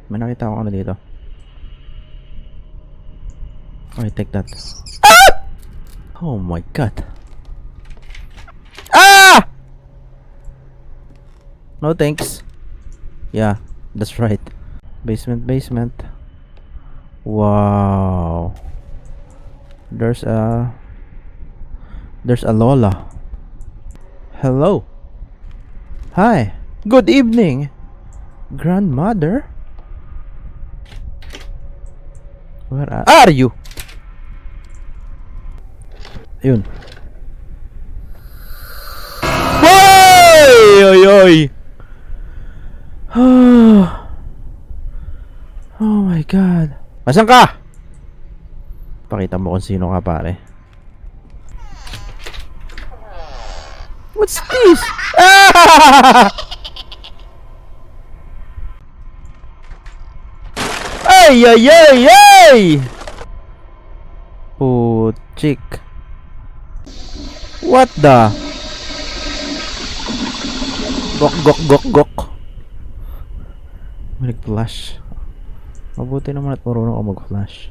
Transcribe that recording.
May nakita ako ano dito. Okay, take that. Ah! Oh my god. Ah! No thanks. Yeah, that's right. Basement. Wow. There's a Lola. Hello. Hi. Good evening, grandmother. Where are you? Ayun. Oy! Oy! Oy! Oh my god. Asan ka? Pakita mo kung sino ka, pare. What's this? Ah! Ay! Ay! Ay! Ay! Puchik. What the? Gok. Mag-flash. Mabuti naman at marunong ako mag-flash.